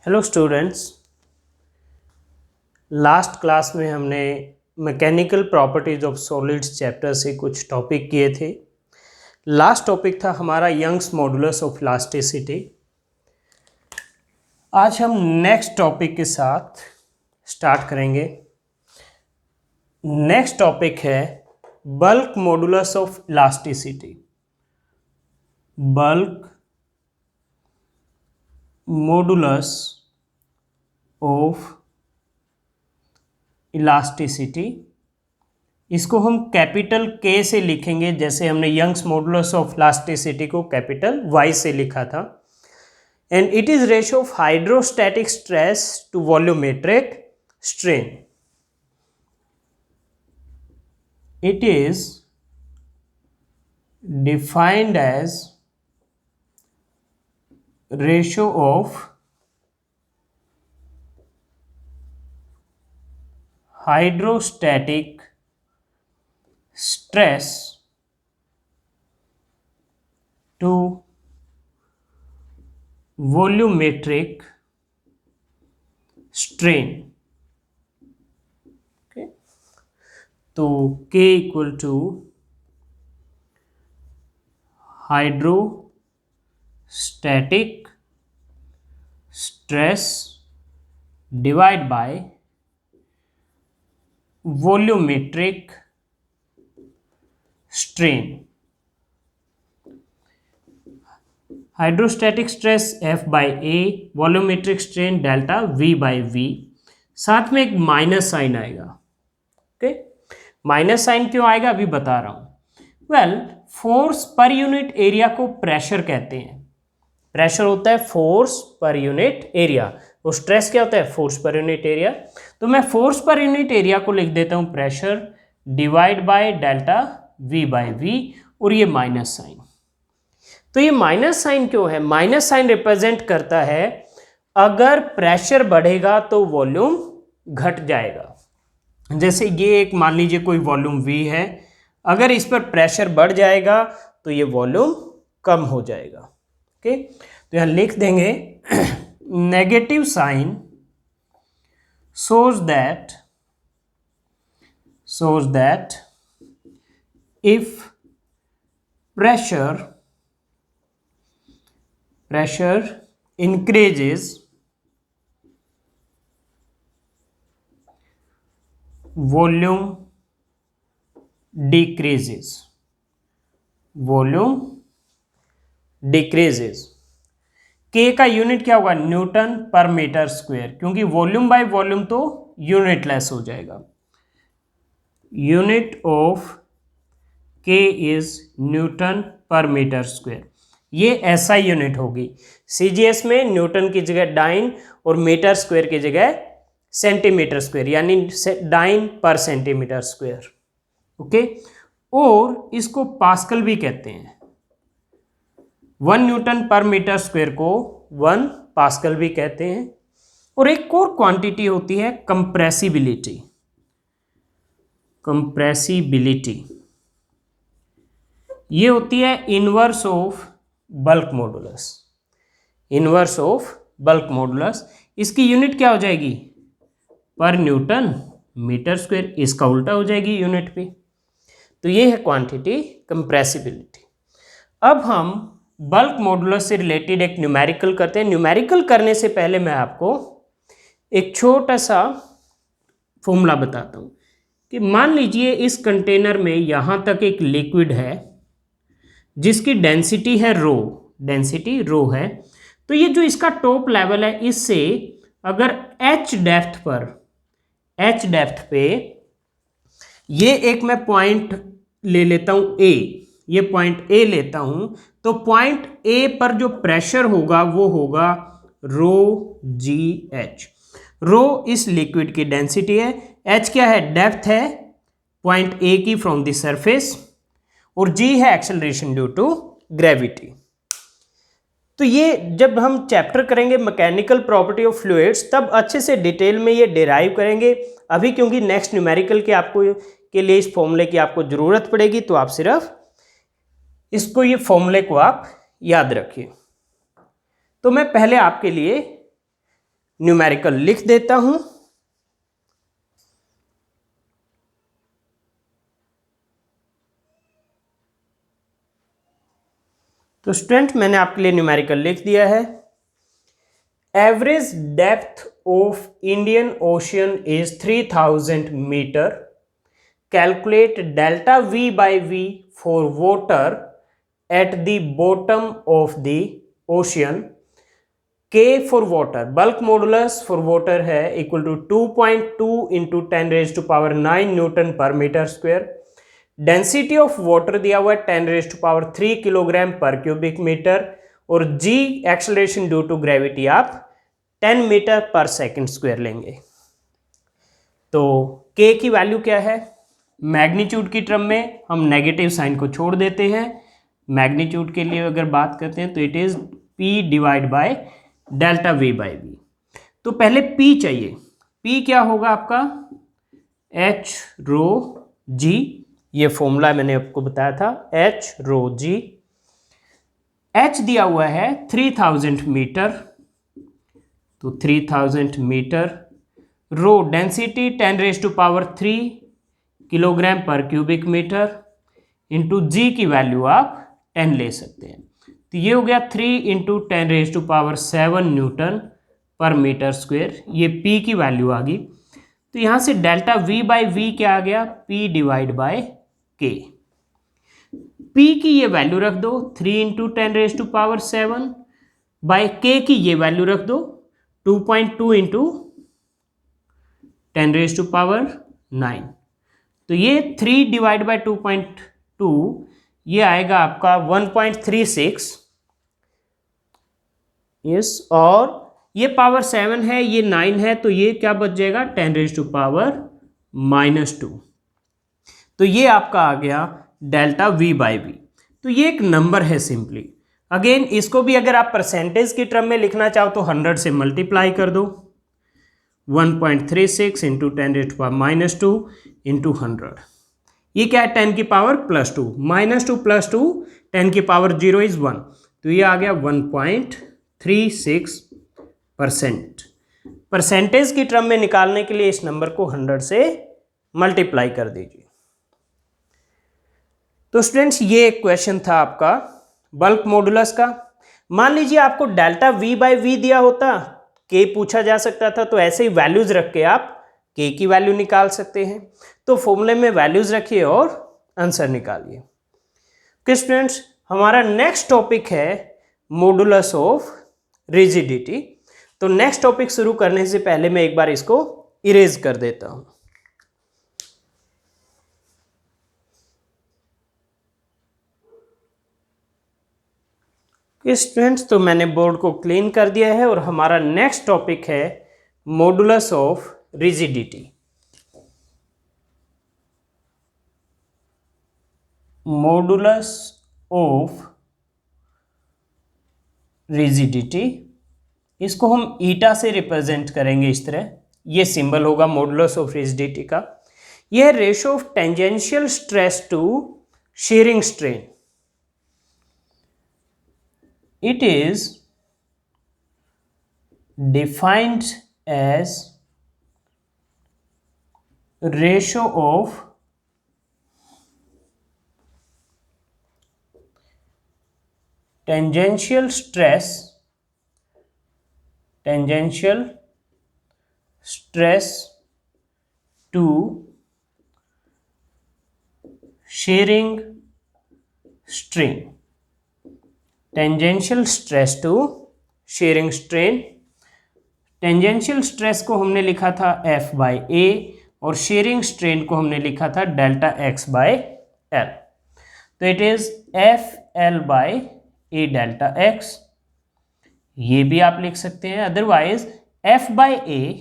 Hello students, last class में हमने mechanical properties of solids chapter से कुछ टॉपिक किए थे। लास्ट टॉपिक था हमारा यंग्स मॉडुलस ऑफ इलास्टिसिटी। आज हम नेक्स्ट टॉपिक के साथ स्टार्ट करेंगे। नेक्स्ट टॉपिक है bulk modulus of elasticity. Bulk modulus of elasticity, इसको हम कैपिटल के से लिखेंगे, जैसे हमने यंग्स मॉडुलस ऑफ इलास्टिसिटी को कैपिटल वाई से लिखा था। And it is ratio of hydrostatic stress to volumetric strain. It is defined as ratio of hydrostatic stress to volumetric strain. तो K equal to hydrostatic stress divide by volumetric strain. Hydrostatic stress F by A, volumetric strain delta V by V, साथ में एक minus sign आएगा। Okay, minus sign क्यों आएगा अभी बता रहा हूं। फोर्स पर यूनिट एरिया को प्रेशर कहते हैं। प्रेशर होता है फोर्स पर यूनिट एरिया, और स्ट्रेस क्या होता है फोर्स पर यूनिट एरिया। तो मैं फोर्स पर यूनिट एरिया को लिख देता हूं pressure divide by delta V by V, और ये माइनस साइन। तो ये माइनस साइन क्यों है? माइनस साइन रिप्रेजेंट करता है अगर प्रेशर बढ़ेगा तो वॉल्यूम घट जाएगा। जैसे ये एक मान लीजिए कोई वॉल्यूम V है, अगर इस पर प्रेशर बढ़ जाएगा तो ये वॉल्यूम कम हो जाएगा। ओके, तो यहां लिख देंगे negative sign shows that if pressure increases, volume decreases। K का यूनिट क्या होगा? न्यूटन पर मीटर स्क्वायर, क्योंकि वॉल्यूम बाय वॉल्यूम तो यूनिट लेस हो जाएगा। Unit of K is newton per metre square. ये SI यूनिट होगी। CGS में न्यूटन की जगह डाइन और मीटर स्क्वायर की जगह सेंटीमीटर स्क्वायर, यानी dyne per centimetre square. Okay, और इसको पास्कल भी कहते हैं। 1 न्यूटन पर मीटर स्क्वायर को 1 पास्कल भी कहते हैं। और एक और क्वांटिटी होती है कंप्रेसिबिलिटी। ये होती है इनवर्स ऑफ बल्क मॉडुलस। इसकी यूनिट क्या हो जाएगी? पर न्यूटन मीटर स्क्वायर। इसका उल्टा हो जाएगी यूनिट पे। तो ये है क्वांटिटी कंप्रेसिबिलिटी। अब हम बल्क मॉडुलस से रिलेटेड एक न्यूमेरिकल करते हैं। न्यूमेरिकल करने से पहले मैं आपको एक छोटा सा फॉर्मूला बताता हूं कि मान लीजिए इस कंटेनर में यहां तक एक लिक्विड है जिसकी डेंसिटी है रो है। तो ये जो इसका टॉप लेवल है, इससे अगर H डेप्थ पे ये एक मैं पॉइंट ले लेता हूं A, ये पॉइंट A लेता हूं, तो पॉइंट A पर जो प्रेशर होगा वो होगा ρgh। रो इस लिक्विड की डेंसिटी है, H क्या है? डेप्थ है पॉइंट A की फ्रॉम द सरफेस, और G है एक्सेलरेशन ड्यू टू ग्रेविटी। तो ये जब हम चैप्टर करेंगे मैकेनिकल प्रॉपर्टी ऑफ फ्लूइड्स, तब अच्छे से डिटेल में ये डिराइव करेंगे। अभी क्योंकि नेक्स्ट न्यूमेरिकल के लिए इस फॉर्मूले की आपको जरूरत पड़ेगी, तो आप सिर्फ इसको, ये फॉर्मूले को आप याद रखिए। तो मैं पहले आपके लिए न्यूमेरिकल लिख देता हूं। तो स्टूडेंट मैंने आपके लिए न्यूमेरिकल लिख दिया है। Average depth of Indian ocean is 3000 metre. Calculate delta V by V for water at the bottom of the ocean. K for water, bulk modulus for water है equal to 2.2 into 10⁻⁹ newton per metre square. Density of water दिया हुआ है 10⁻³ kilogram per cubic metre, और G acceleration due to gravity आप 10 metre पर second square लेंगे। तो K की वैल्यू क्या है? मैग्नीट्यूड की टर्म में हम नेगेटिव साइन को छोड़ देते हैं। मैग्नीट्यूड के लिए अगर बात करते हैं तो it is P divide by delta V by V। तो पहले P चाहिए। P क्या होगा आपका? H रो G, ये फॉर्मूला मैंने आपको बताया था, H रो G। H दिया हुआ है 3000 मीटर, तो 3000 metre. Rho density 10⁻³ kilogram per cubic metre, into G की वैल्यू आप 10 ले सकते हैं। तो ये हो गया 3 into 10⁻⁷ Newton per metre square, ये P की वैल्यू आ गई। तो यहाँ से डेल्टा V बाई V क्या आ गया? P divide by K। P की ये वैल्यू रख दो 3 इंटू 10⁻⁷, बाय K की ये वैल्यू रख दो 2.2 इंटू 10⁻⁹। तो ये 3 डिवाइड बाय 2.2 ये आएगा आपका 1.36। यस, और ये पावर 7 है, ये 9 है, तो ये क्या बच जाएगा? 10⁻⁻²। तो ये आपका आ गया डेल्टा V बाई V। तो ये एक नंबर है सिंपली। अगेन इसको भी अगर आप परसेंटेज की टर्म में लिखना चाहो तो 100 से मल्टीप्लाई कर दो। 1.36 इंटू 10⁻² इंटू 100, ये क्या है? 10 की पावर +2, -2 + 2 10 की पावर 0 इज 1, तो ये आ गया 1.36%। परसेंटेज की टर्म में निकालने के लिए इस नंबर को 100 से मल्टीप्लाई कर दीजिए। तो स्टूडेंट्स ये एक क्वेश्चन था आपका बल्क मॉडुलस का। मान लीजिए आपको डेल्टा V बाई V दिया होता, K पूछा जा सकता था, तो ऐसे ही वैल्यूज रख के आप K की वैल्यू निकाल सकते हैं। तो फॉर्मूले में वैल्यूज रखिए और आंसर निकालिए। ओके स्टूडेंट्स, हमारा नेक्स्ट टॉपिक है मॉडुलस ऑफ रिजिडिटी। तो नेक्स्ट टॉपिक शुरू करने से पहले मैं एक बार इसको इरेज कर देता हूं। स्टूडेंट्स, तो मैंने बोर्ड को क्लीन कर दिया है और हमारा नेक्स्ट टॉपिक है modulus of rigidity. Modulus of rigidity, इसको हम ईटा से रिप्रेजेंट करेंगे इस तरह। ये सिंबल होगा मॉडुलस ऑफ रिजिडिटी का। यह ratio of tangential stress to shearing strain. It is defined as ratio of tangential stress to shearing strain। Tangential stress to shearing strain. Tangential stress को हमने लिखा था F बाई A और shearing strain को हमने लिखा था डेल्टा X बाई L। तो it is FL by A delta X, ये भी आप लिख सकते हैं। अदरवाइज F बाई A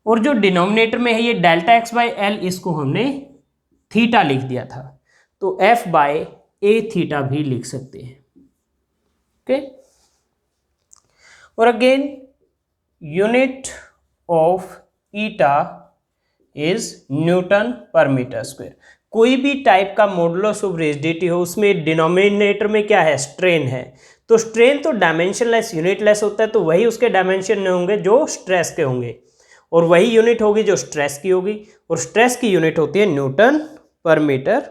और जो डिनोमिनेटर में है ये डेल्टा X बाई L, इसको हमने थीटा लिख दिया था, तो F बाई A थीटा भी लिख सकते हैं। ओके, और again unit of eta is newton per metre square. कोई भी टाइप का मॉडुलस ऑफ रिजिडिटी हो, उसमें डिनोमिनेटर में क्या है? स्ट्रेन है, तो स्ट्रेन तो डायमेंशनलेस यूनिटलेस होता है, तो वही उसके डायमेंशन में होंगे जो स्ट्रेस के होंगे, और वही यूनिट होगी जो स्ट्रेस की होगी, और स्ट्रेस की यूनिट होती है Newton per metre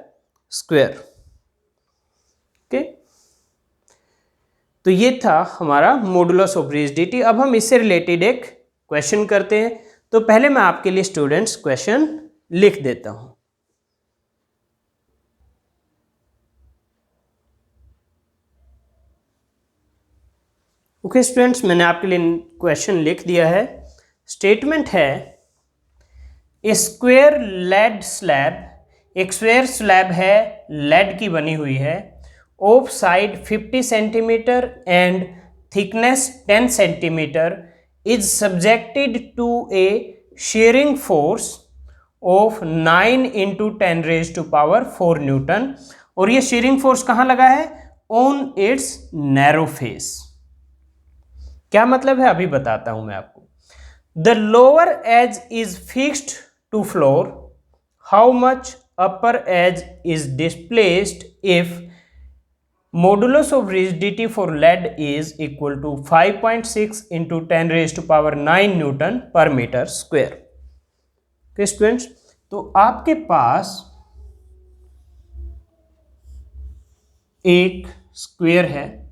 square. Okay, तो ये था हमारा मॉडुलस ऑफ रिजिडिटी। अब हम इससे रिलेटेड एक क्वेश्चन करते हैं। तो पहले मैं आपके लिए स्टूडेंट्स क्वेश्चन लिख देता हूं। ओके स्टूडेंट्स, मैंने आपके लिए क्वेश्चन लिख दिया है। स्टेटमेंट है, ए स्क्वायर लेड स्लैब, एक स्क्वायर स्लैब है, लेड की बनी हुई है, of side 50 centimetre and thickness 10 centimetre is subjected to a shearing force of 9 into 10 raised to power 4 Newton. और ये shearing force कहाँ लगा है? On its narrow face। क्या मतलब है अभी बताता हूं मैं आपको। The lower edge is fixed to floor. How much upper edge is displaced if modulus of rigidity for lead is equal to 5.6 into 10 raised to power 9 Newton per metre square. Okay students, तो आपके पास एक square है,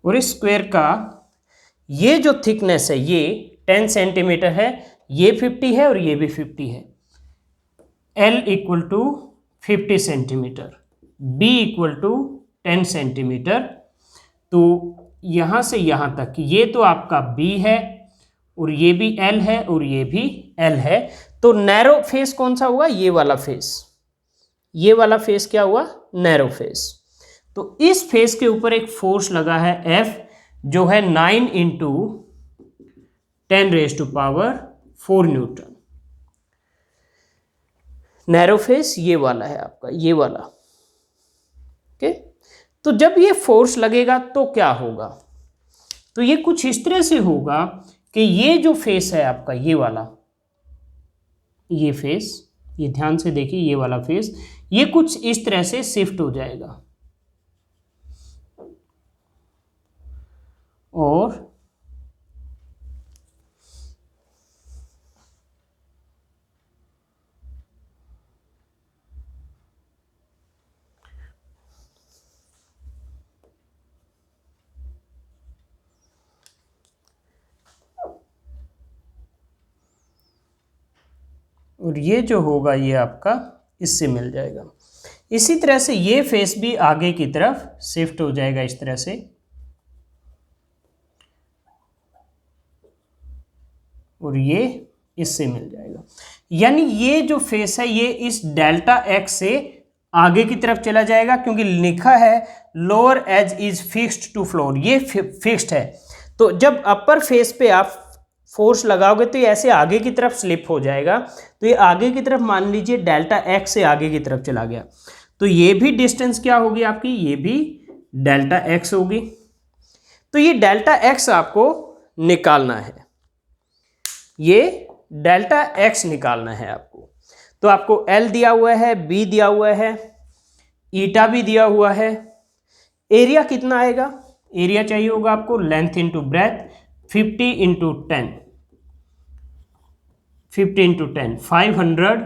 और इस square का ये जो thickness है ये 10 सेंटीमीटर है, ये 50 है और ये भी 50 है। L equal to 50 centimetre, B equal to 10 centimetre. तो यहाँ से यहाँ तक ये तो आपका B है, और ये भी L है, और ये भी L है। तो नैरो फेस कौन सा हुआ? ये वाला फेस। ये वाला फेस क्या हुआ? Narrow face. तो इस फेस के ऊपर एक फोर्स लगा है F, जो है 9 into 10 raise to power 4 newton. Narrow face ये वाला है आपका, ये वाला। ओके, तो जब ये फोर्स लगेगा तो क्या होगा? तो ये कुछ इस तरह से होगा कि ये जो फेस है आपका, ये वाला, ये फेस, ये ध्यान से देखिए, ये वाला फेस, ये कुछ इस तरह से शिफ्ट हो जाएगा, और ये जो होगा ये आपका इससे मिल जाएगा। इसी तरह से ये फेस भी आगे की तरफ शिफ्ट हो जाएगा इस तरह से, और ये इससे मिल जाएगा। यानी ये जो फेस है ये इस डेल्टा एक्स से आगे की तरफ चला जाएगा, क्योंकि लिखा है lower edge is fixed to floor, ये फिक्स्ड है। तो जब अपर फेस पे आप फोर्स लगाओगे तो ये ऐसे आगे की तरफ स्लिप हो जाएगा। तो ये आगे की तरफ मान लीजिए डेल्टा एक्स से आगे की तरफ चला गया, तो ये भी डिस्टेंस क्या होगी आपकी? ये भी डेल्टा एक्स होगी। तो ये डेल्टा एक्स आपको निकालना है, ये डेल्टा एक्स निकालना है आपको। तो आपको L दिया हुआ है, B दिया हुआ है, ईटा भी दिया हुआ है। एरिया कितना आएगा? एरिया चाहिए होगा आपको length into breadth, 50 into 10, 50 into 10, 500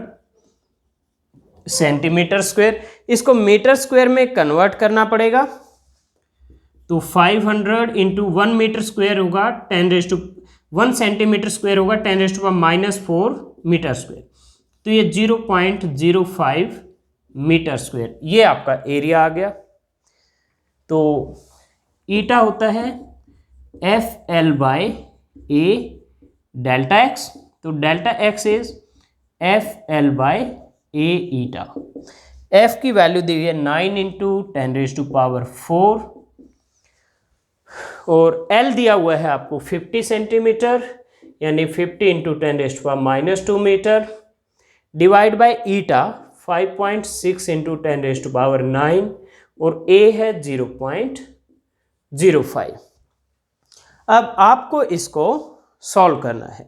centimetre square. इसको मीटर स्क्वायर में कन्वर्ट करना पड़ेगा। तो 500 इंटू 1 मीटर स्क्वायर होगा 10 रेज टू 1 सेंटीमीटर स्क्वायर होगा 10 रेज टू -4 मीटर स्क्वायर। तो ये 0.05 मीटर स्क्वायर, ये आपका एरिया आ गया। तो ईटा होता है FL by A delta x. तो delta x is FL by A eta. F की वैल्यू दी हुई है 9 इंटू 10 रेज टू पावर 4, और L दिया हुआ है आपको 50 सेंटीमीटर, यानी 50 into 10 raise to power -2 metre, divide by eta 5.6 into 10 raise to power 9, और A है 0.05। अब आपको इसको सॉल्व करना है।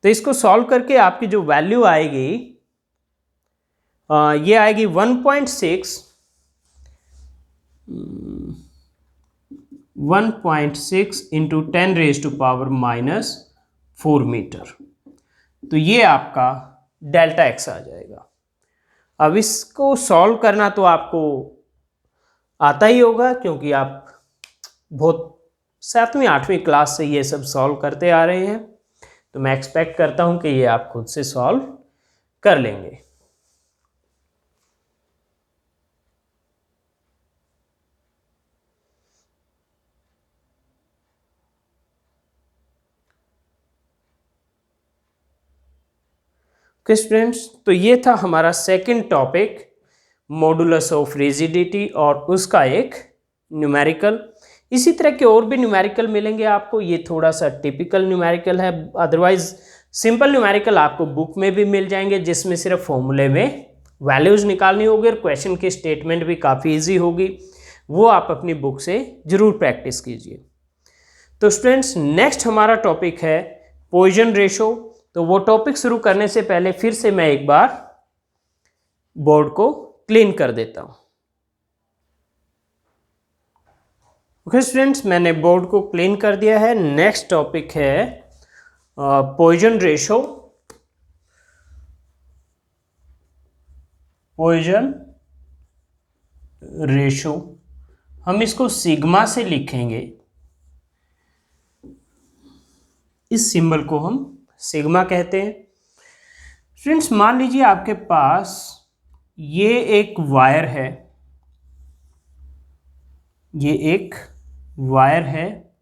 तो इसको सॉल्व करके आपकी जो वैल्यू आएगी ये आएगी 1.6 इंटू 10⁻⁻⁴ मीटर। तो ये आपका डेल्टा एक्स आ जाएगा। अब इसको सॉल्व करना तो आपको आता ही होगा, क्योंकि आप बहुत 7वीं 8वीं क्लास से ये सब सॉल्व करते आ रहे हैं। तो मैं एक्सपेक्ट करता हूं कि ये आप खुद से सॉल्व कर लेंगे। ओके स्टूडेंट्स, तो ये था हमारा second topic, modulus of rigidity और उसका एक न्यूमेरिकल। इसी तरह के और भी न्यूमेरिकल मिलेंगे आपको। ये थोड़ा सा टिपिकल न्यूमेरिकल है, अदरवाइज सिंपल न्यूमेरिकल आपको बुक में भी मिल जाएंगे, जिसमें सिर्फ फॉर्मूले में वैल्यूज निकालनी होगी और क्वेश्चन की स्टेटमेंट भी काफ़ी इजी होगी। वो आप अपनी बुक से ज़रूर प्रैक्टिस कीजिए। तो स्टूडेंट्स, नेक्स्ट हमारा टॉपिक है पॉइजन रेशो। तो वो टॉपिक शुरू करने से पहले फिर से मैं एक बार बोर्ड को क्लीन कर देता हूं। ओके स्टूडेंट्स, मैंने बोर्ड को क्लीन कर दिया है। नेक्स्ट टॉपिक है पॉइजन रेशो। पॉइजन रेशो हम इसको सिग्मा से लिखेंगे। इस सिंबल को हम सिग्मा कहते हैं। स्टूडेंट्स, मान लीजिए आपके पास ये एक वायर है, ये एक वायर है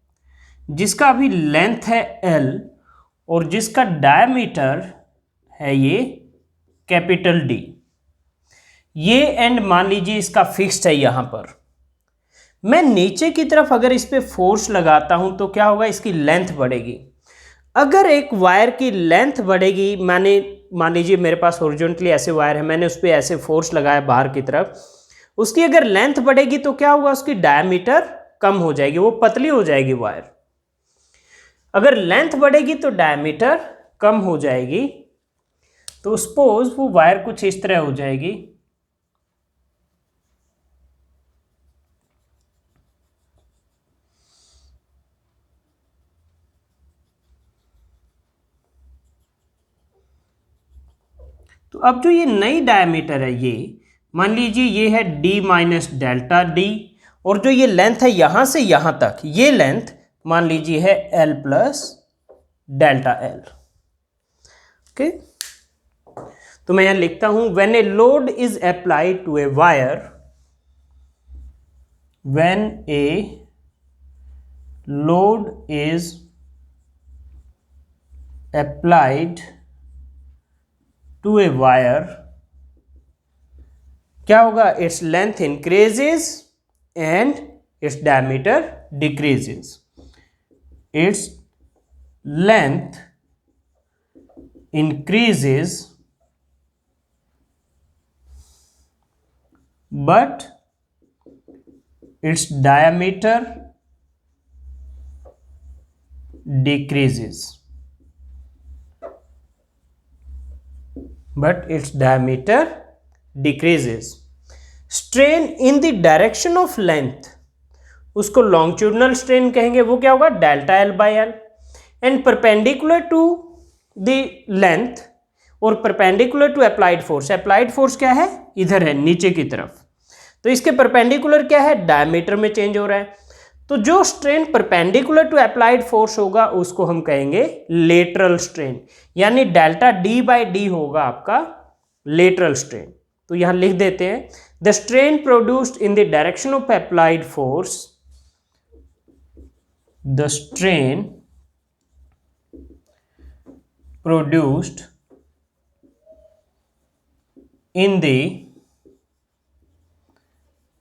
जिसका अभी लेंथ है L और जिसका डायमीटर है ये कैपिटल D। ये एंड मान लीजिए इसका फिक्स्ड है। यहां पर मैं नीचे की तरफ अगर इस पे फोर्स लगाता हूं तो क्या होगा, इसकी लेंथ बढ़ेगी। अगर एक वायर की लेंथ बढ़ेगी, मान लीजिए मेरे पास हॉरिजॉन्टली ऐसे वायर है, मैंने उस पर ऐसे फोर्स लगाया बाहर की तरफ, उसकी अगर लेंथ बढ़ेगी तो क्या होगा, उसकी डायमीटर कम हो जाएगी, वो पतली हो जाएगी वायर। अगर लेंथ बढ़ेगी तो डायमीटर कम हो जाएगी। तो सपोज वो वायर कुछ इस तरह हो जाएगी। तो अब जो ये नई डायमीटर है, ये मान लीजिए ये है d माइनस डेल्टा डी, और जो ये लेंथ है यहां से यहां तक, ये लेंथ मान लीजिए है L plus delta L। Okay, तो मैं यहां लिखता हूं, when a load is applied to a wire, when a load is applied to a wire, क्या होगा, its length increases and its diameter decreases. Its length increases but its diameter decreases, strain in the direction of length, उसको longitudinal strain कहेंगे, वो क्या होगा, delta L by L, and perpendicular to the length और perpendicular to applied force. Applied force क्या है, इधर है नीचे की तरफ, तो इसके परपेंडिकुलर क्या है, डायमीटर में चेंज हो रहा है। तो जो strain perpendicular to applied force होगा उसको हम कहेंगे लेटरल स्ट्रेन, यानी डेल्टा D बाई डी होगा आपका लेटरल स्ट्रेन। तो यहां लिख देते हैं, the strain produced in the direction of applied force, the strain produced in the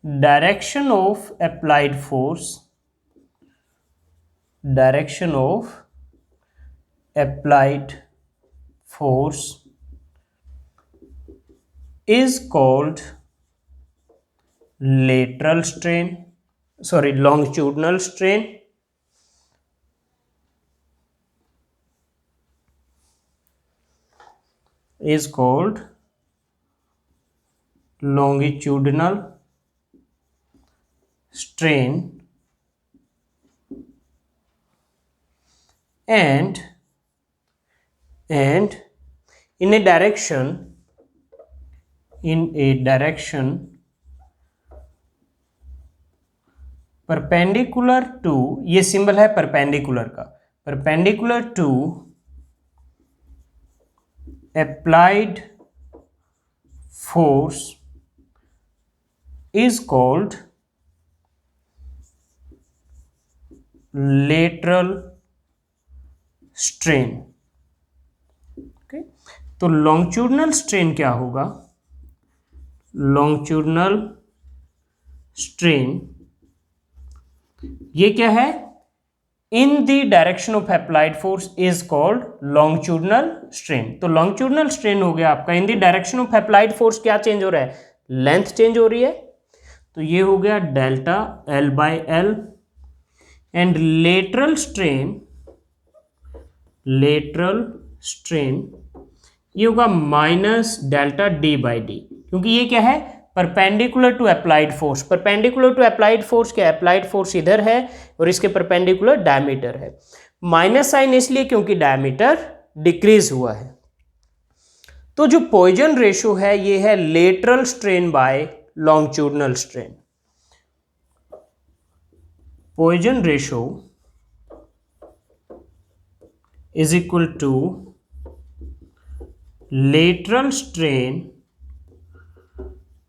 direction of applied force, is called longitudinal strain, is called longitudinal strain, and in a direction perpendicular to, ये symbol है perpendicular का, perpendicular to applied force is called lateral strain. Okay, तो longitudinal strain क्या होगा? Longitudinal strain ये क्या है? In the direction of applied force is called longitudinal strain. तो लॉन्गिट्यूडनल स्ट्रेन हो गया आपका in the direction of applied force. क्या चेंज हो रहा है? लेंथ चेंज हो रही है. तो ये हो गया delta L by L. And lateral strain ये होगा minus delta D by D, क्योंकि ये क्या है? Perpendicular to applied force. Perpendicular to applied force क्या? अप्लाइड फोर्स इधर है और इसके परपेंडिकुलर डायमीटर है. माइनस साइन इसलिए क्योंकि डायमीटर डिक्रीज हुआ है. तो जो पॉइजन रेशो है ये है lateral strain by longitudinal strain. Poisson ratio is equal to lateral strain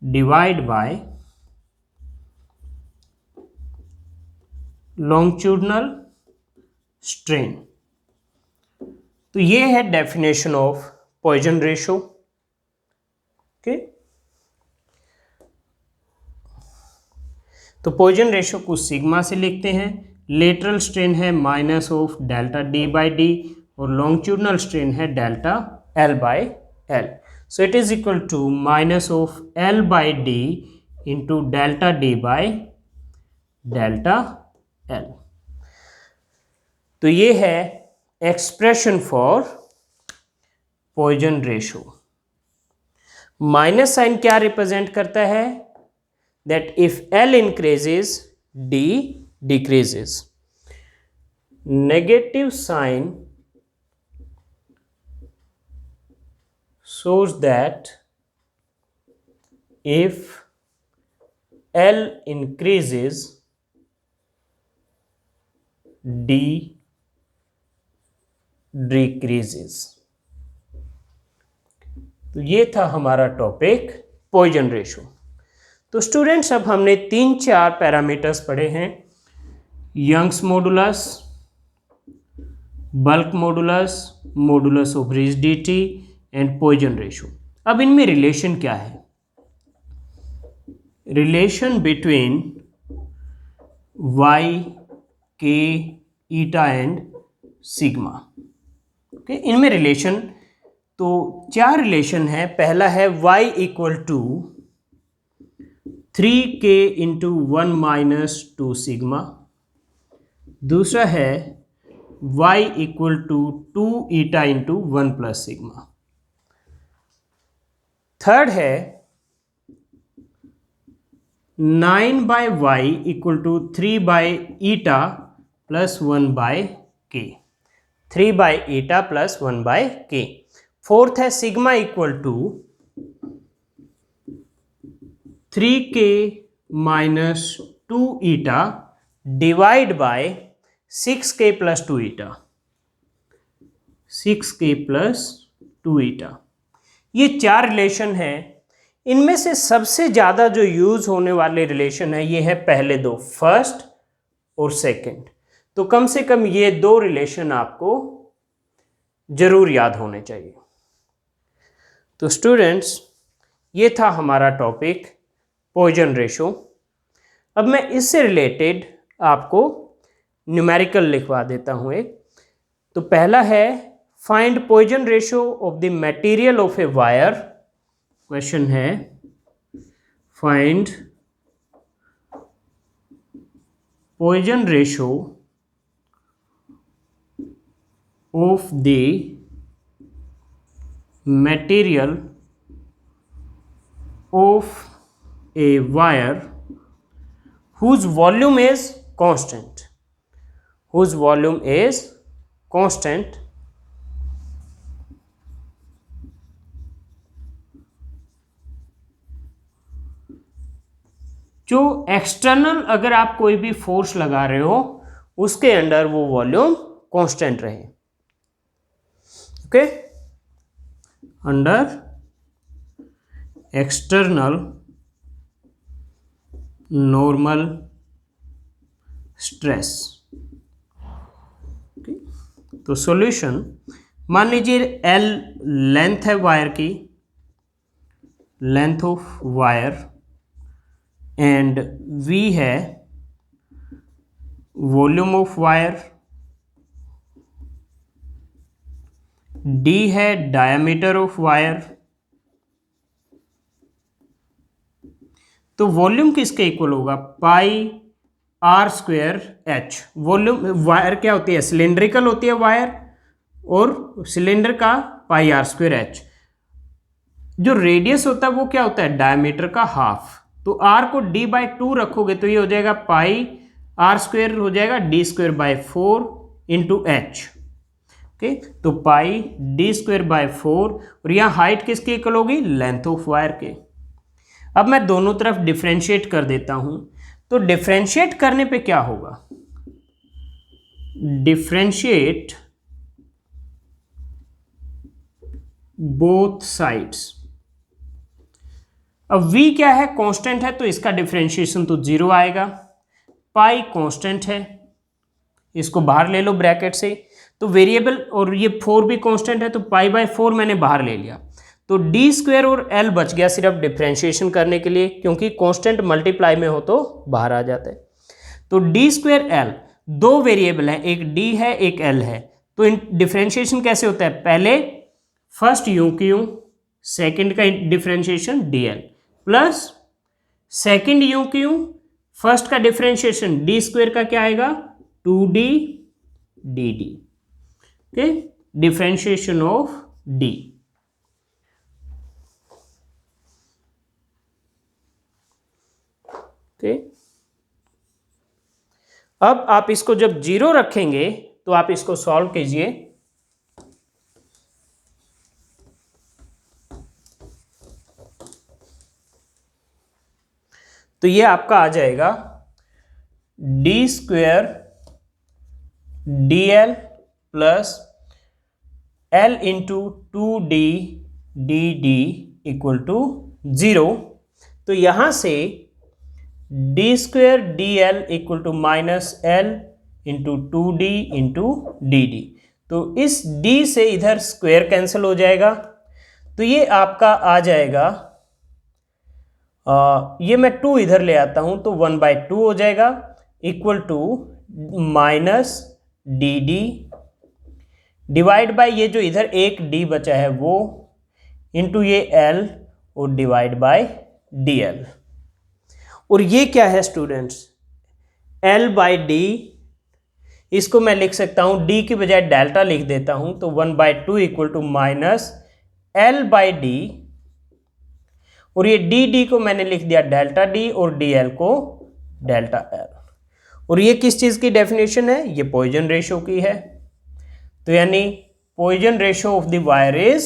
divide by longitudinal strain. तो ये है definition of Poisson ratio. Okay, तो पॉइजन रेशो को सिग्मा से लिखते हैं. लेटरल स्ट्रेन है minus of delta D by D और लॉन्गिट्यूडनल स्ट्रेन है delta L by L. So it is equal to minus of L by D into delta D by delta L. तो ये है expression for Poisson ratio. Minus sign क्या represent करता है? That if L increases D decreases. Negative sign shows that if L increases D decreases. तो ये था हमारा टॉपिक पॉइजन रेशो. तो स्टूडेंट्स अब हमने 3-4 पैरामीटर्स पढ़े हैं. Young's modulus, bulk modulus, modulus of rigidity and Poisson ratio. अब इनमें रिलेशन क्या है? Relation between Y, K, eta and sigma. Okay, इनमें रिलेशन तो 4 रिलेशन है. पहला है y equal to 3k into 1 minus 2 sigma. दूसरा है y equal to 2 eta into 1 plus sigma. Third है 9 bye Y equal to 3 by eta plus 1 by K. 3 by eta plus 1 by K. Fourth है sigma equal to 3k minus 2 eta divide by 6k plus 2 eta. 6k plus 2 eta. ये 4 relation है. इनमें से सबसे ज़्यादा जो use होने वाले रिलेशन है ये है पहले दो, फर्स्ट और सेकंड. तो कम से कम ये 2 रिलेशन आपको जरूर याद होने चाहिए. तो स्टूडेंट्स ये था हमारा टॉपिक पॉइजन रेशो. अब मैं इससे रिलेटेड आपको न्यूमेरिकल लिखवा देता हूँ एक. तो पहला है find Poisson ratio of the material of a wire. Question है find Poisson ratio of the material of a wire whose volume is constant, whose volume is constant, जो एक्सटर्नल अगर आप कोई भी फोर्स लगा रहे हो उसके अंडर वो वॉल्यूम कांस्टेंट रहे। Okay, under external normal stress. तो सॉल्यूशन, मान लीजिए एल लेंथ है वायर की, length of wire, and V है वॉल्यूम ऑफ वायर, डी है डायमीटर ऑफ वायर। तो वॉल्यूम किसके इक्वल होगा? Pi r square h. Volume, wire क्या होती है? सिलेंड्रिकल होती है वायर, और सिलेंडर का पाई आर स्क्वेयर एच। जो रेडियस होता है वो क्या होता है? डायमीटर का हाफ। तो आर को डी बाई 2 रखोगे तो ये हो जाएगा पाई आर स्क्वेयर हो जाएगा D square by 4 into H. Okay, तो पाई डी स्क्वेयर बाई 4, और यहाँ हाइट किसकी इक्वल होगी? लेंथ ऑफ वायर के। अब मैं दोनों तरफ डिफ्रेंशिएट कर देता हूं, तो डिफ्रेंशिएट करने पे क्या होगा? Differentiate both sides. अब v क्या है? कांस्टेंट है, तो इसका डिफ्रेंशिएशन तो 0 आएगा। पाई कांस्टेंट है, इसको बाहर ले लो ब्रैकेट से। तो वेरिएबल, और ये 4 भी कांस्टेंट है, तो पाई बाय 4 मैंने बाहर ले लिया। तो डी स्क्वायर और एल बच गया सिर्फ डिफ्रेंशिएशन करने के लिए, क्योंकि कांस्टेंट मल्टीप्लाई में हो तो बाहर आ जाता है। तो डी स्क्वायर एल, दो वेरिएबल हैं, एक डी है एक एल है। तो इन डिफ्रेंशिएशन कैसे होता है? पहले फर्स्ट यू क्यू, सेकेंड का differentiation D L, plus second you Q, first का डिफ्रेंशिएशन डी स्क्वायर का क्या आएगा? 2d dd। Okay, differentiation of D. Okay, अब आप इसको जब 0 रखेंगे तो आप इसको सॉल्व कीजिए। तो ये आपका आ जाएगा D square D L plus L into 2d dd equal to 0। तो यहां से D square D L equal to minus L into 2d into D D. तो इस d से इधर स्क्वेयर कैंसिल हो जाएगा, तो ये आपका आ जाएगा, ये मैं 2 इधर ले आता हूं तो 1/2 हो जाएगा, equal to minus D D divide by ये जो इधर एक d बचा है वो, इंटू ये l और डिवाइड बाय डी एल। और ये क्या है स्टूडेंट्स? l बाई डी, इसको मैं लिख सकता हूं d की बजाय डेल्टा लिख देता हूं, तो 1/2 equal to minus l by D, और ये डी डी को मैंने लिख दिया डेल्टा डी और डी एल को डेल्टा एल। और ये किस चीज़ की डेफिनेशन है? ये पॉइजन रेशो की है। तो यानी Poisson ratio of the wire is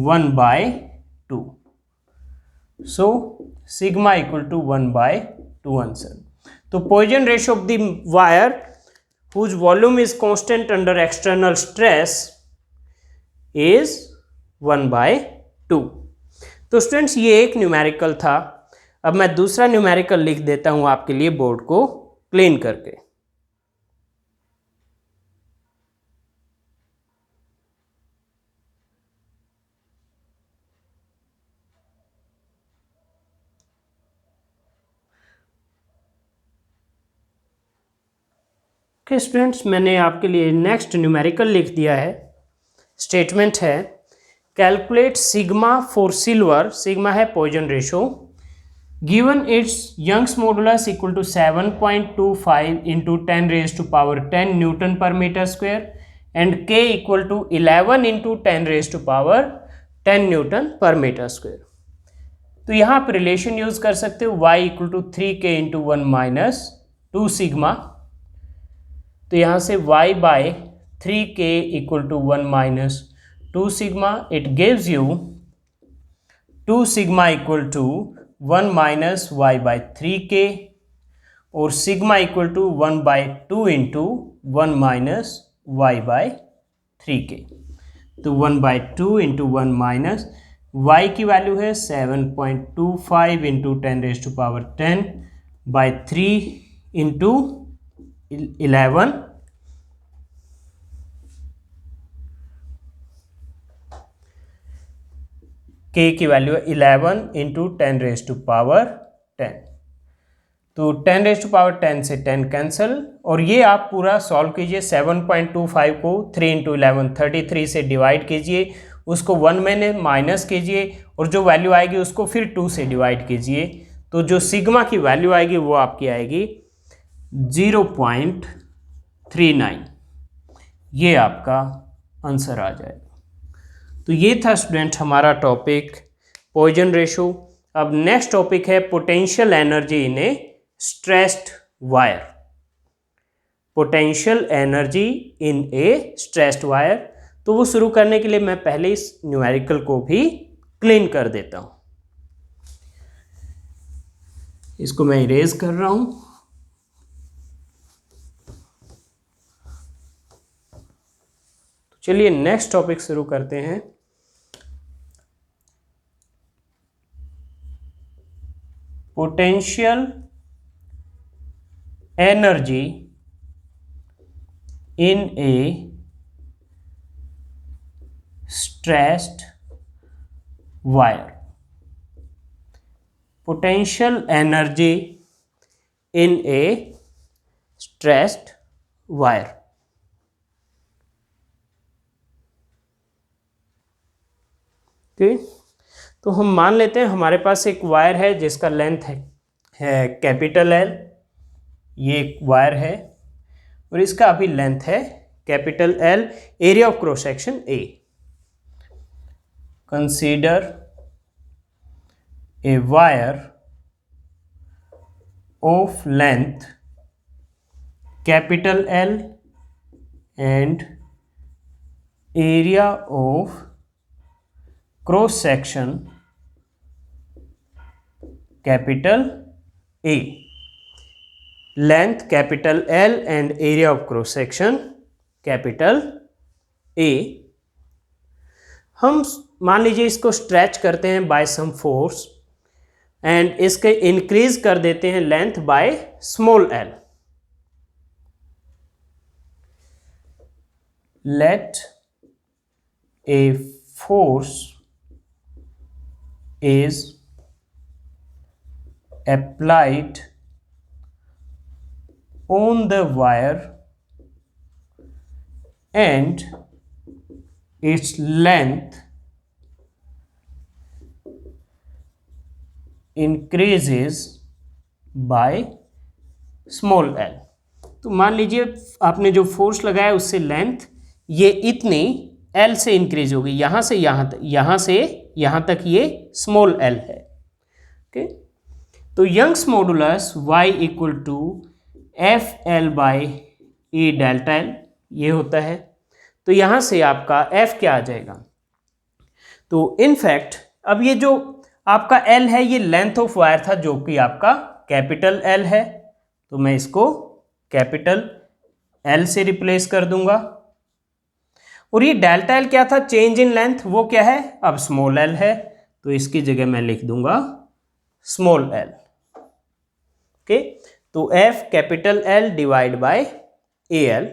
1/2। So sigma equal to 1/2 answer. तो Poisson ratio of the wire whose volume is constant under external stress is 1/2। तो स्टूडेंट्स ये एक न्यूमेरिकल था। अब मैं दूसरा न्यूमेरिकल लिख देता हूं आपके लिए बोर्ड को क्लीन करके। ओके स्टूडेंट्स, मैंने आपके लिए नेक्स्ट न्यूमेरिकल लिख दिया है। स्टेटमेंट है calculate sigma for silver, sigma है Poisson ratio, given its Young's modulus equal to 7.25 into 10 raise to power 10 newton per metre square and k equal to 11 into 10⁻10 newton per metre square. तो यहाँ आप relation use कर सकते हो y equal to 3k into 1 minus 2 sigma. तो यहाँ से y by 3k equal to 1 minus 2 sigma, it gives you 2 sigma equal to 1 minus y by 3k, और sigma equal to 1 by 2 into 1 minus y by 3k। तो 1 by 2 into 1 minus y की value है 7.25 into 10⁻10 by 3 into 11, k की value है 11 into 10⁻10। तो 10⁻10 से 10 cancel, और ये आप पूरा सॉल्व कीजिए। 7.25 को 3 इंटू 11 33 से डिवाइड कीजिए, उसको 1 में माइनस कीजिए, और जो वैल्यू आएगी उसको फिर 2 से डिवाइड कीजिए। तो जो सिग्मा की वैल्यू आएगी वो आपकी आएगी 0.39। ये आपका आंसर आ जाएगा। तो ये था स्टूडेंट हमारा टॉपिक पॉइजन रेशो। अब नेक्स्ट टॉपिक है potential energy in A stressed wire. Potential energy in A stressed wire. तो वो शुरू करने के लिए मैं पहले इस न्यूमेरिकल को भी क्लीन कर देता हूं। इसको मैं इरेज कर रहा हूं। तो चलिए नेक्स्ट टॉपिक शुरू करते हैं। Potential energy in A stressed wire. Potential energy in a stressed wire. Okay? तो हम मान लेते हैं हमारे पास एक वायर है जिसका लेंथ है कैपिटल L। ये एक वायर है और इसका अभी लेंथ है capital L, area of cross section A। Consider a wire of length capital L and area of cross section capital A. Length capital L and area of cross section capital A. हम मान लीजिए इसको stretch करते हैं by some force and इसके increase कर देते हैं length by small l। Let a force is applied on the wire and its length increases by small l। तो मान लीजिए आपने जो फोर्स लगाया उससे लेंथ ये इतनी l से इंक्रीज होगी, यहां से यहां तक, यहां से यहां तक ये स्मॉल l है। ओके, तो Young's modulus y equal to F L by E delta L ये होता है। तो यहां से आपका f क्या आ जाएगा? तो इनफैक्ट अब ये जो आपका l है ये लेंथ ऑफ वायर था जो कि आपका कैपिटल L है, तो मैं इसको कैपिटल L से रिप्लेस कर दूंगा। और ये डेल्टा L क्या था? चेंज इन लेंथ, वो क्या है? अब स्मॉल l है, तो इसकी जगह मैं लिख दूंगा स्मॉल l। ओके, तो f capital L divide by AL।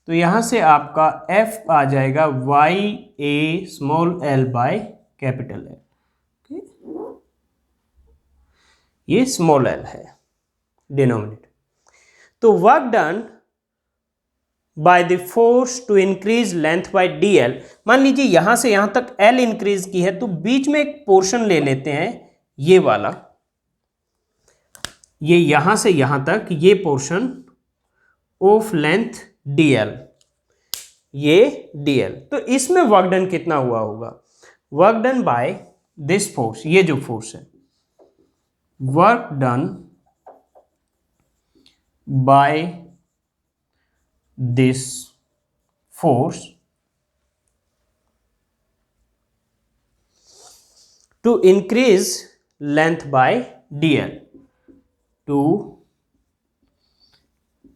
तो यहां से आपका f आ जाएगा y a small l by capital L। ये स्मॉल l है डिनोमिनेटर। तो work done by the force to increase length by dl। मान लीजिए यहां से यहां तक l इंक्रीज की है, तो बीच में एक पोर्शन ले लेते हैं ये वाला, ये यहां से यहां तक ये पोर्शन ऑफ लेंथ dl। ये dl। तो इसमें वर्क डन कितना हुआ होगा? Work done by this force, ये जो फोर्स है, work done by this force to increase length by dl, to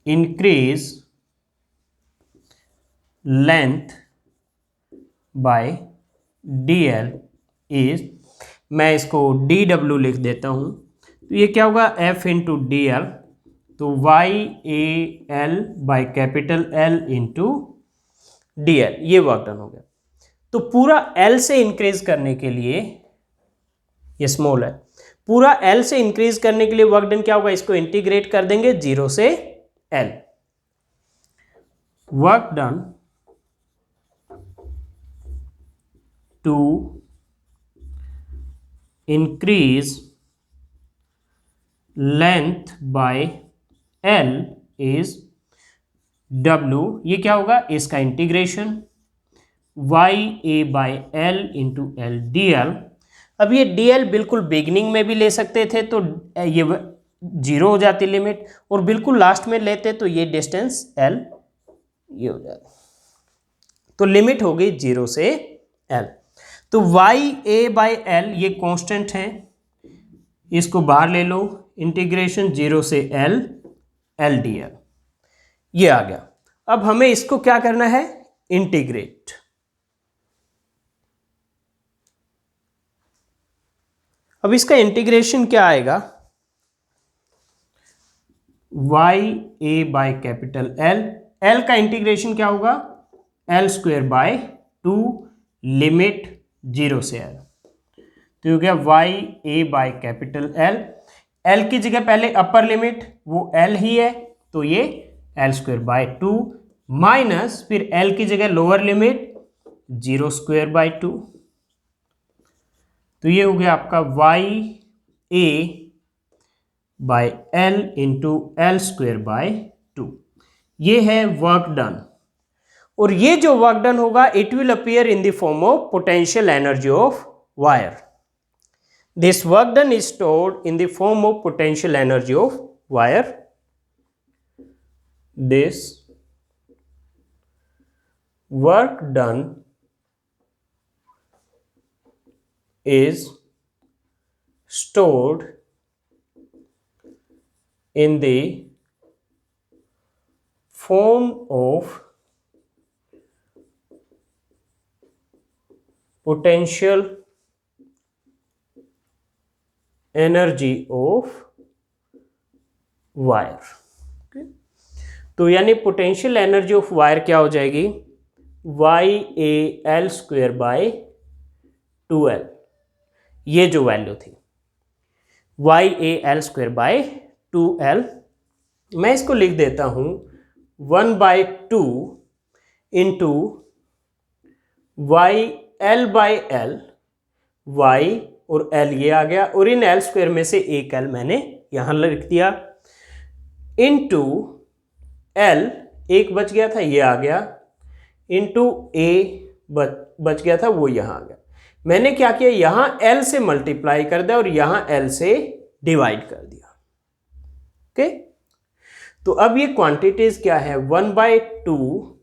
increase length by dl is, मैं इसको dw लिख देता हूं, तो ये क्या होगा? f इंटू डी एल, तो Y A L by capital L into D L, ये वर्क डन हो गया। तो पूरा L से इंक्रीज करने के लिए, ये स्मॉल है, पूरा L से इंक्रीज करने के लिए वर्क डन क्या होगा? इसको इंटीग्रेट कर देंगे 0 से L। Work done to increase length by L is W, ये क्या होगा? इसका integration Y A by L into L D L. अब ये डी एल बिल्कुल बिगनिंग में भी ले सकते थे तो ये 0 हो जाती लिमिट, और बिल्कुल लास्ट में लेते तो ये डिस्टेंस L ये हो जाता, तो लिमिट हो गई 0 से L। तो वाई ए बाई एल ये कांस्टेंट है, इसको बाहर ले लो, इंटीग्रेशन 0 से L एल डी एल, ये आ गया। अब हमें इसको क्या करना है? इंटीग्रेट। अब इसका इंटीग्रेशन क्या आएगा? Y A bye capital L, L का इंटीग्रेशन क्या होगा? L स्क्वायर बाय 2 लिमिट 0 से L, तो हो गया Y A bye capital L। L की जगह पहले अपर लिमिट वो L ही है, तो ये L स्क्वायर बाय 2 माइनस फिर L की जगह लोअर लिमिट 0 स्क्वायर बाय 2, तो ये हो गया आपका Y A by L into L square by 2। ये है वर्क डन, और ये जो वर्क डन होगा it will appear in the form of potential energy of wire. This work done is stored in the form of potential energy of wire. This work done is stored in the form of potential energy of wire। तो यानी potential energy of wire क्या हो जाएगी? Y A L square by 2L, ये जो value थी Y A L square by 2L, मैं इसको लिख देता हूं 1/2 into Y L by L, Y और L ये आ गया, और इन L स्क्वायर में से एक L मैंने यहां लिख दिया, इंटू L एक बच गया था ये आ गया, इंटू A बच गया था वो यहां आ गया। मैंने क्या किया? यहां L से मल्टीप्लाई कर दिया और यहां L से डिवाइड कर दिया। ओके, तो अब ये क्वांटिटीज क्या है? 1/2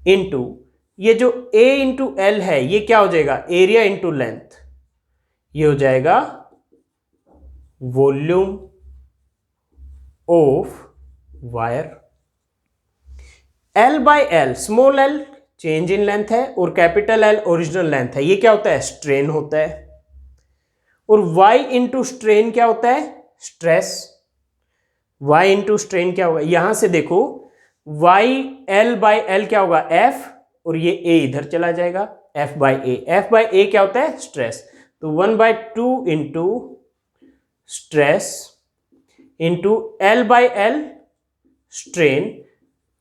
इंटू ये जो A इंटू L है ये क्या हो जाएगा? एरिया इंटू लेंथ, ये हो जाएगा volume of wire. L by L, small l change in length है और कैपिटल L ओरिजिनल लेंथ है, ये क्या होता है? स्ट्रेन होता है। और Y इंटू स्ट्रेन क्या होता है? स्ट्रेस। Y इंटू स्ट्रेन क्या होगा? यहां से देखो Y L बाय L क्या होगा? F, और ये A इधर चला जाएगा, F by A। F by A क्या होता है? स्ट्रेस। तो 1/2 into stress into L by L strain,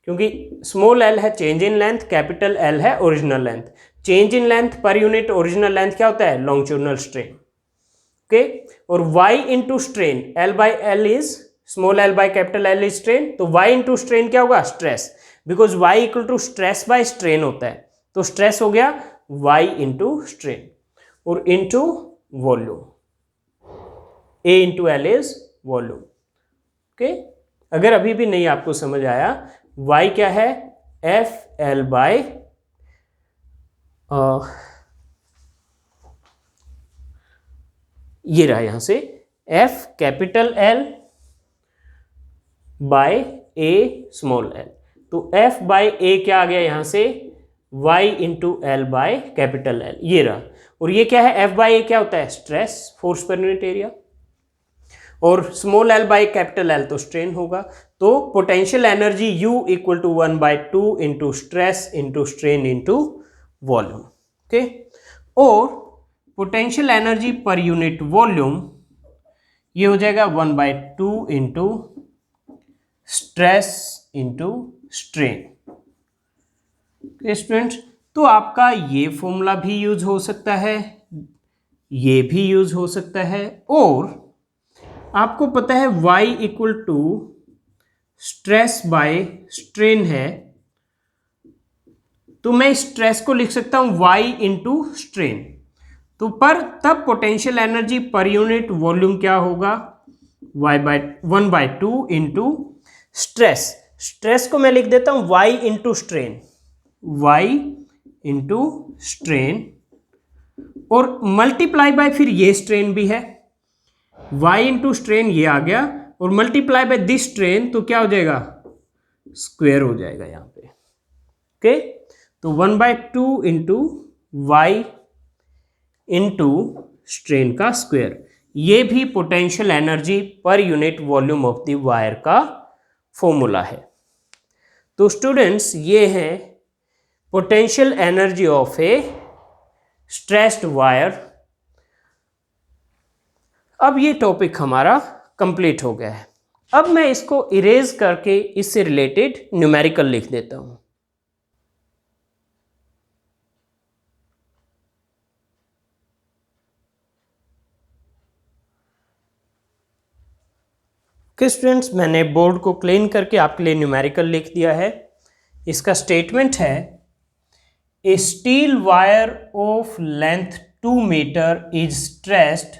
क्योंकि स्मॉल l है change in length, capital L है original length. Change in length per unit original length क्या होता है? Longitudinal strain. ओके, और y into strain, L by L is small l by capital L is strain, तो y into strain क्या होगा? Stress. Because y equal to stress by strain होता है, तो स्ट्रेस हो गया y इंटू स्ट्रेन और into volume, A into L is volume. Okay, अगर अभी भी नहीं आपको समझ आया, y क्या है, एफ एल बाय ये रहा यहां से F capital L by A small l, तो F बाय A क्या आ गया यहां से, y into L by capital L, ये रहा। और ये क्या है, F बाय A क्या होता है, stress, force per unit area, और small l by capital L तो स्ट्रेन होगा। तो potential energy U equal to 1/2 into stress into strain into volume. Okay, और potential energy per unit volume ये हो जाएगा 1/2 into stress into strain. Students, तो आपका ये फॉर्मूला भी यूज हो सकता है, ये भी यूज हो सकता है, और आपको पता है y equal to stress by strain है, तो मैं स्ट्रेस को लिख सकता हूं y इंटू स्ट्रेन। तो पर तब potential energy per unit volume क्या होगा, 1/2 इंटू स्ट्रेस, स्ट्रेस को मैं लिख देता हूं y into strain, y into strain, और मल्टीप्लाई बाय फिर ये स्ट्रेन भी है, y इंटू स्ट्रेन ये आ गया, और मल्टीप्लाई बाय दिस स्ट्रेन, तो क्या हो जाएगा, स्क्वायर हो जाएगा यहां पे। ओके, तो 1/2 इंटू वाई इंटू स्ट्रेन का स्क्वायर, ये भी potential energy per unit volume of the wire का फॉर्मूला है। तो स्टूडेंट्स, ये है potential energy of a stressed wire. अब ये टॉपिक हमारा कंप्लीट हो गया है। अब मैं इसको इरेज करके इससे रिलेटेड न्यूमेरिकल लिख देता हूं। स्टूडेंट्स, मैंने बोर्ड को क्लीन करके आपके लिए न्यूमेरिकल लिख दिया है। इसका स्टेटमेंट है, a steel wire of length 2 metre is stressed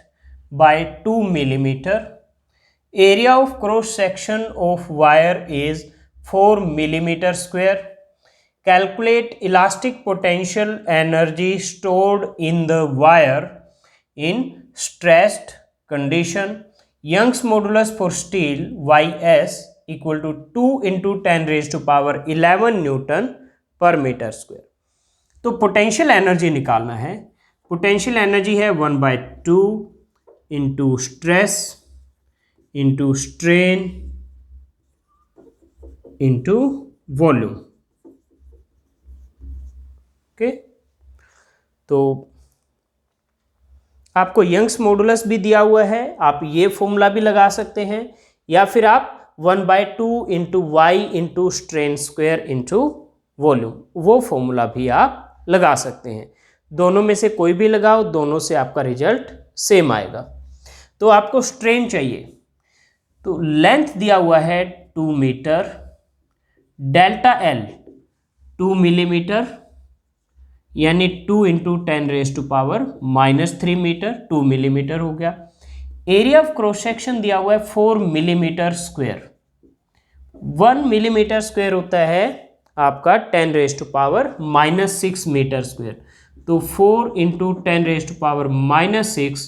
by 2 millimetre, area of cross section of wire is 4 millimetre square, calculate elastic potential energy stored in the wire in stressed condition, Young's modulus for steel YS equal to 2 into 10 raised to power 11 Newton per metre square. तो potential energy निकालना है। Potential energy है 1/2 into stress into strain into volume. Okay, तो आपको Young's modulus भी दिया हुआ है, आप ये फॉर्मूला भी लगा सकते हैं, या फिर आप 1/2 into Y into strain square into volume, वो फॉर्मूला भी आप लगा सकते हैं। दोनों में से कोई भी लगाओ, दोनों से आपका रिजल्ट सेम आएगा। तो आपको स्ट्रेन चाहिए, तो लेंथ दिया हुआ है 2 मीटर, डेल्टा एल 2 मिलीमीटर, यानी 2 into 10 raise to power -3 metre, 2 millimetre हो गया। एरिया ऑफ क्रॉस सेक्शन दिया हुआ है 4 मिलीमीटर स्क्वायर, 1 मिलीमीटर स्क्वायर होता है आपका 10 raise to power -6 metre square, तो 4 into 10 raise to power -6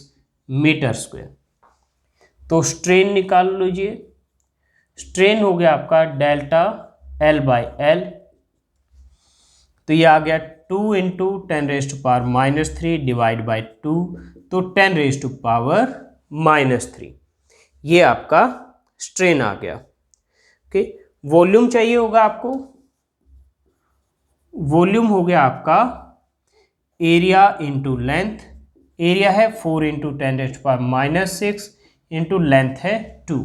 metre square. तो स्ट्रेन निकाल लीजिए, स्ट्रेन हो गया आपका डेल्टा एल बाय एल, तो ये आ गया 2 into 10 raise to power -3 divide by 2, तो 10 रेज टू पावर -3, ये आपका स्ट्रेन आ गया। ओके, वॉल्यूम चाहिए होगा आपको, वॉल्यूम हो गया आपका एरिया इंटू लेंथ, एरिया है 4 into 10 raise to power -6 into length है 2,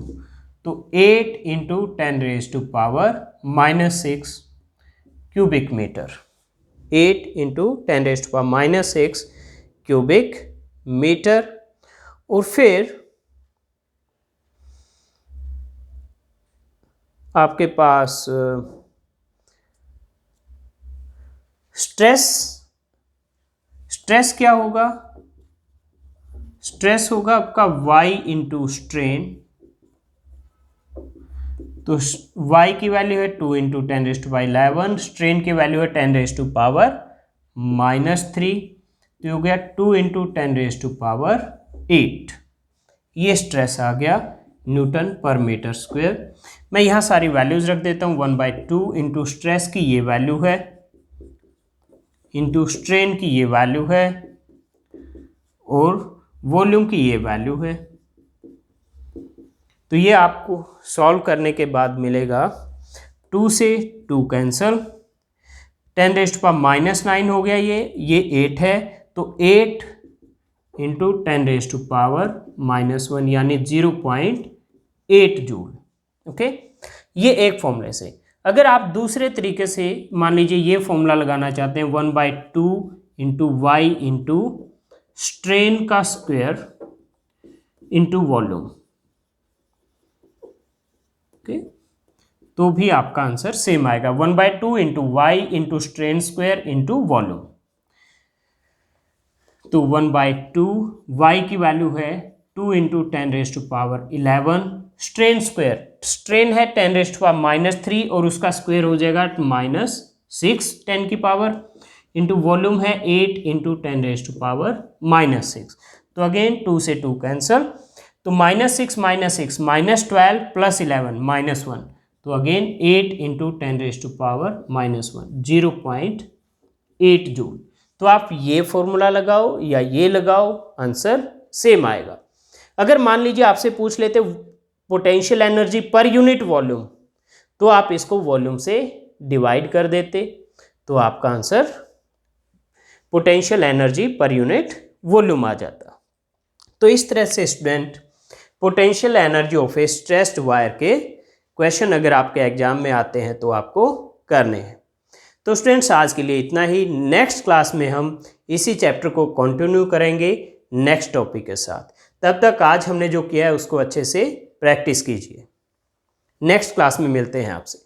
तो 8 into 10 raise to power -6 cubic metre, 8 into 10 raise to power -6 cubic metre. और फिर आपके पास स्ट्रेस क्या होगा, स्ट्रेस होगा आपका y इंटू स्ट्रेन, तो y की वैल्यू है 2 इंटू 10⁻11, स्ट्रेन की वैल्यू है 10⁻⁻3, तो हो गया 2 इंटू 10⁻8। ये स्ट्रेस आ गया न्यूटन पर मीटर स्क्वायर। मैं यहाँ सारी वैल्यूज रख देता हूँ, 1/2 इंटू स्ट्रेस की ये वैल्यू है, इंटू स्ट्रेन की ये वैल्यू है, और वॉल्यूम की ये वैल्यू है। तो ये आपको सॉल्व करने के बाद मिलेगा 2 से 2 कैंसल, 10⁻⁻9 हो गया, ये 8 है, तो 8 इंटू 10⁻⁻1 यानी 0.8 जूल। ओके, ये एक फॉर्मूले से। अगर आप दूसरे तरीके से मान लीजिए ये फॉर्मूला लगाना चाहते हैं, 1/2 इंटू वाई इंटू स्ट्रेन का स्क्वायर इंटू वॉल्यूम, ओके, तो भी आपका आंसर सेम आएगा, 1/2 into Y into strain square into volume. तो 1/2 y की वैल्यू है 2 इंटू 10⁻11, स्ट्रेन स्क्वायर, स्ट्रेन है 10⁻³ और उसका स्क्वायर हो जाएगा -6 10 की पावर, इंटू वॉल्यूम है 8 इंटू 10⁻⁻6। तो अगेन 2 से 2 कैंसल, तो -6 -12 प्लस 11 -1, तो अगेन 8 इंटू 10⁻⁻1 0.8 जूल। तो आप ये फॉर्मूला लगाओ या ये लगाओ, आंसर सेम आएगा। अगर मान लीजिए आपसे पूछ लेते potential energy per unit volume, तो आप इसको वॉल्यूम से डिवाइड कर देते, तो आपका answer potential energy per unit volume आ जाता। तो इस तरह से student potential energy of a stressed wire के क्वेश्चन अगर आपके एग्जाम में आते हैं तो आपको करने हैं। तो स्टूडेंट्स आज के लिए इतना ही, नेक्स्ट क्लास में हम इसी चैप्टर को कंटिन्यू करेंगे नेक्स्ट टॉपिक के साथ। तब तक आज हमने जो किया है उसको अच्छे से प्रैक्टिस कीजिए। नेक्स्ट क्लास में मिलते हैं आपसे।